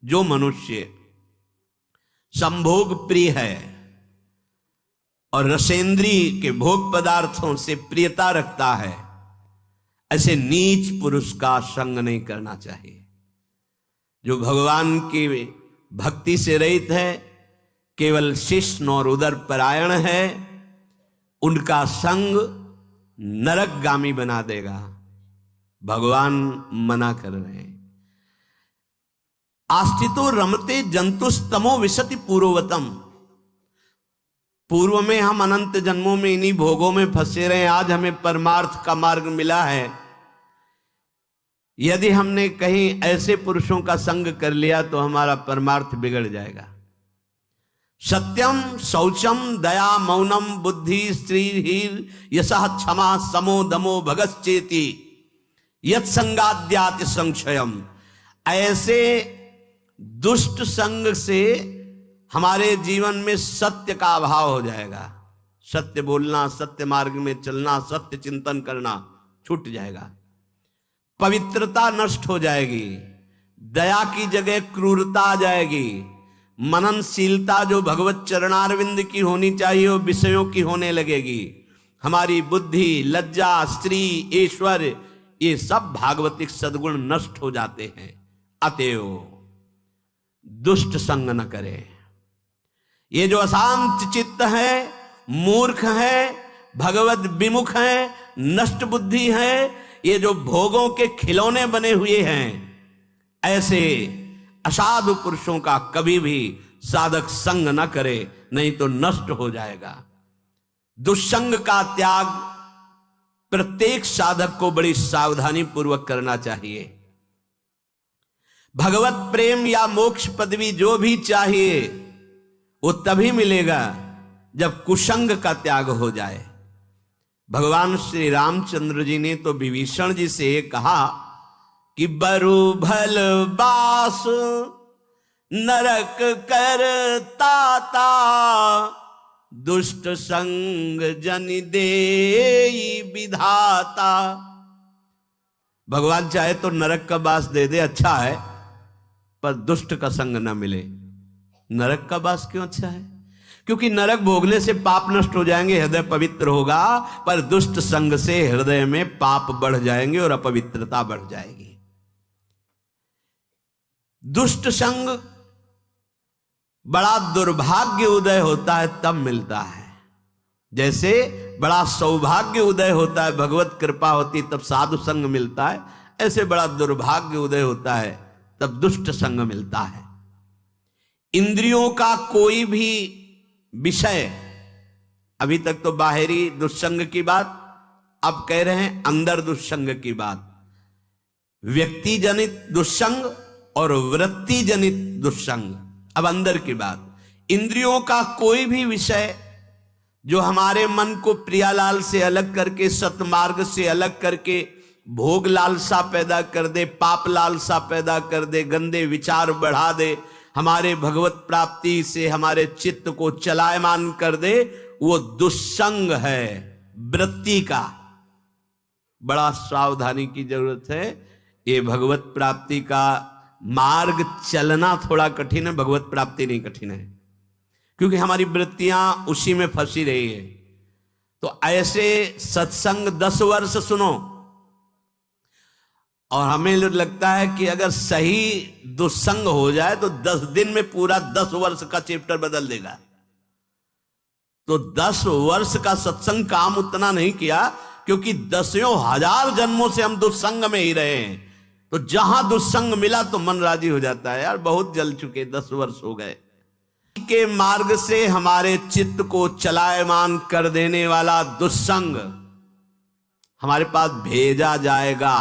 जो मनुष्य संभोग प्रिय है और रसेंद्रिय के भोग पदार्थों से प्रियता रखता है, ऐसे नीच पुरुष का संग नहीं करना चाहिए। जो भगवान की भक्ति से रहित है, केवल शिष्ण और उदर परायण है, उनका संग नरकगामी बना देगा। भगवान मना कर रहे हैं। आस्थितो रमते जंतुस्तमो विशति पूर्ववतम। पूर्व में हम अनंत जन्मों में इन्हीं भोगों में फंसे रहे, आज हमें परमार्थ का मार्ग मिला है। यदि हमने कहीं ऐसे पुरुषों का संग कर लिया तो हमारा परमार्थ बिगड़ जाएगा। सत्यम शौचम दया मौनम बुद्धि स्त्रीहीर यशः क्षमा समो दमो भगश्चेति यत् संगाद्याति संक्षयम। ऐसे दुष्ट संग से हमारे जीवन में सत्य का अभाव हो जाएगा। सत्य बोलना, सत्य मार्ग में चलना, सत्य चिंतन करना छूट जाएगा। पवित्रता नष्ट हो जाएगी। दया की जगह क्रूरता आ जाएगी। मननशीलता जो भगवत चरणारविंद की होनी चाहिए वो विषयों की होने लगेगी। हमारी बुद्धि, लज्जा, स्त्री, ईश्वर, ये सब भागवतिक सद्गुण नष्ट हो जाते हैं। अतएव दुष्ट संग न करें। ये जो अशांत चित्त है, मूर्ख है, भगवत विमुख है, नष्ट बुद्धि है, ये जो भोगों के खिलौने बने हुए हैं, ऐसे असाधु पुरुषों का कभी भी साधक संग न करे, नहीं तो नष्ट हो जाएगा। दुष्संग का त्याग प्रत्येक साधक को बड़ी सावधानी पूर्वक करना चाहिए। भगवत प्रेम या मोक्ष पदवी जो भी चाहिए वो तभी मिलेगा जब कुसंग का त्याग हो जाए। भगवान श्री रामचंद्र जी ने तो विभीषण जी से कहा कि बरु भल बास नरक करता दुष्ट संग जन देई विधाता। भगवान चाहे तो नरक का बास दे दे, अच्छा है, पर दुष्ट का संग ना मिले। नरक का बास क्यों अच्छा है? क्योंकि नरक भोगने से पाप नष्ट हो जाएंगे, हृदय पवित्र होगा, पर दुष्ट संग से हृदय में पाप बढ़ जाएंगे और अपवित्रता बढ़ जाएगी। दुष्ट संग बड़ा दुर्भाग्य उदय होता है तब मिलता है। जैसे बड़ा सौभाग्य उदय होता है, भगवत कृपा होती तब साधु संग मिलता है, ऐसे बड़ा दुर्भाग्य उदय होता है तब दुष्ट संग मिलता है। इंद्रियों का कोई भी विषय, अभी तक तो बाहरी दुष्संग की बात, अब कह रहे हैं अंदर दुष्संग की बात। व्यक्ति जनित दुष्संग और वृत्ति जनित दुष्संग। अब अंदर की बात, इंद्रियों का कोई भी विषय जो हमारे मन को प्रियालाल से अलग करके, सतमार्ग से अलग करके भोग लालसा पैदा कर दे, पाप लालसा पैदा कर दे, गंदे विचार बढ़ा दे, हमारे भगवत प्राप्ति से हमारे चित्त को चलायमान कर दे, वो दुष्संग है वृत्ति का। बड़ा सावधानी की जरूरत है। ये भगवत प्राप्ति का मार्ग चलना थोड़ा कठिन है, भगवत प्राप्ति नहीं कठिन है, क्योंकि हमारी वृत्तियां उसी में फंसी रही है। तो ऐसे सत्संग 10 वर्ष सुनो और हमें लगता है कि अगर सही दुस्संग हो जाए तो 10 दिन में पूरा 10 वर्ष का चैप्टर बदल देगा। तो 10 वर्ष का सत्संग काम उतना नहीं किया, क्योंकि 10,000 जन्मों से हम दुस्संग में ही रहे हैं। तो जहां दुस्संग मिला तो मन राजी हो जाता है, यार बहुत जल चुके, 10 वर्ष हो गए। के मार्ग से हमारे चित्त को चलायमान कर देने वाला दुस्संग हमारे पास भेजा जाएगा।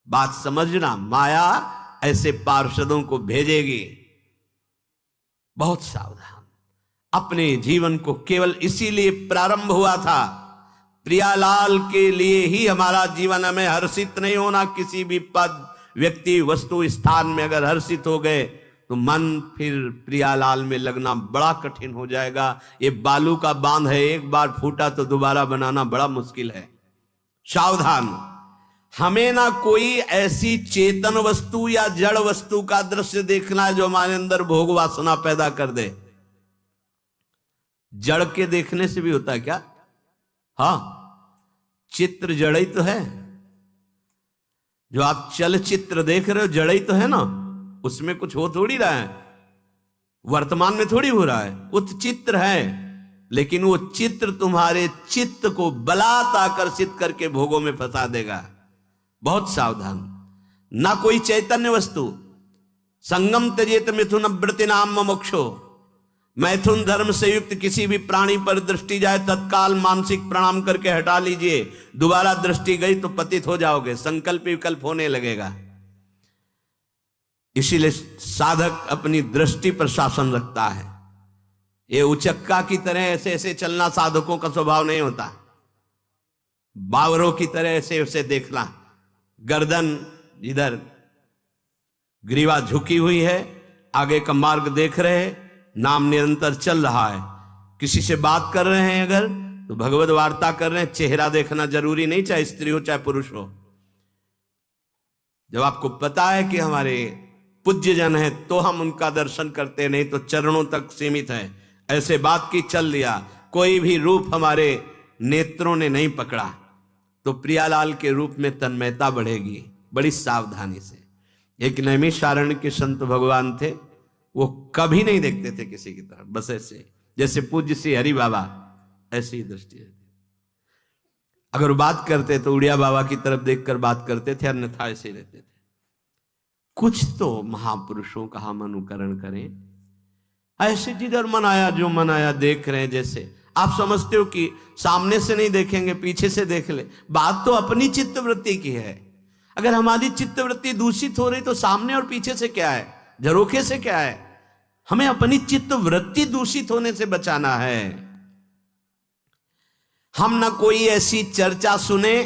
बात समझना, माया ऐसे पार्षदों को भेजेगी। बहुत सावधान। अपने जीवन को केवल इसीलिए प्रारंभ हुआ था, प्रियालाल के लिए ही हमारा जीवन। हमें हर्षित नहीं होना किसी भी पद, व्यक्ति, वस्तु, स्थान में। अगर हर्षित हो गए तो मन फिर प्रियालाल में लगना बड़ा कठिन हो जाएगा। ये बालू का बांध है, एक बार फूटा तो दोबारा बनाना बड़ा मुश्किल है। सावधान। हमें ना कोई ऐसी चेतन वस्तु या जड़ वस्तु का दृश्य देखना है जो हमारे अंदर भोग वासना पैदा कर दे। जड़ के देखने से भी होता है क्या? हाँ, चित्र जड़ ही तो है। जो आप चलचित्र देख रहे हो जड़ ही तो है ना, उसमें कुछ हो थोड़ी रहा है, वर्तमान में थोड़ी हो रहा है, वो तो चित्र है। लेकिन वो चित्र तुम्हारे चित्त को बलात् आकर्षित करके भोगों में फंसा देगा। बहुत सावधान। ना कोई चैतन्य वस्तु। संगम त्यजेत मिथुन वृत्ति नाम मोक्षो। मैथुन धर्म से युक्त किसी भी प्राणी पर दृष्टि जाए तत्काल मानसिक प्रणाम करके हटा लीजिए। दोबारा दृष्टि गई तो पतित हो जाओगे, संकल्प विकल्प होने लगेगा। इसीलिए साधक अपनी दृष्टि पर शासन रखता है। ये उचक्का की तरह ऐसे ऐसे चलना साधकों का स्वभाव नहीं होता। बावरों की तरह ऐसे ऐसे देखना, गर्दन इधर, ग्रीवा झुकी हुई है, आगे का मार्ग देख रहे हैं, नाम निरंतर चल रहा है। किसी से बात कर रहे हैं अगर तो भगवत वार्ता कर रहे हैं, चेहरा देखना जरूरी नहीं, चाहे स्त्री हो चाहे पुरुष हो। जब आपको पता है कि हमारे पूज्य जन है तो हम उनका दर्शन करते, नहीं तो चरणों तक सीमित है। ऐसे बात की चल लिया, कोई भी रूप हमारे नेत्रों ने नहीं पकड़ा तो प्रियालाल के रूप में तन्मयता बढ़ेगी। बड़ी सावधानी से। एक नैमिषारण्य के संत भगवान थे, वो कभी नहीं देखते थे किसी की तरफ, बस ऐसे जैसे पूज्य श्री हरि बाबा ऐसी ही दृष्टि रहती। अगर बात करते तो उड़िया बाबा की तरफ देखकर बात करते थे, अन्यथा ऐसे ही रहते थे। कुछ तो महापुरुषों का हम अनुकरण करें। ऐसे जिधर मन आया जो मन आया देख रहे हैं। जैसे आप समझते हो कि सामने से नहीं देखेंगे, पीछे से देख ले। बात तो अपनी चित्तवृत्ति की है। अगर हमारी चित्तवृत्ति दूषित हो रही तो सामने और पीछे से क्या है, झरोखे से क्या है? हमें अपनी चित्तवृत्ति दूषित होने से बचाना है। हम ना कोई ऐसी चर्चा सुने,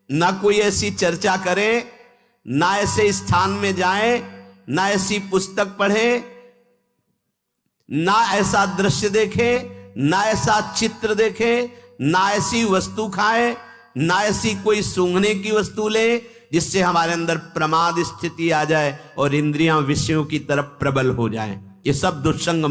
ना कोई ऐसी चर्चा करें, ना ऐसे स्थान में जाएं, ना ऐसी पुस्तक पढ़े, ना ऐसा दृश्य देखे, ना ऐसा चित्र देखे, ना ऐसी वस्तु खाए, ना ऐसी कोई सूंघने की वस्तु ले जिससे हमारे अंदर प्रमाद स्थिति आ जाए और इंद्रियां विषयों की तरफ प्रबल हो जाएं। ये सब दुष्संग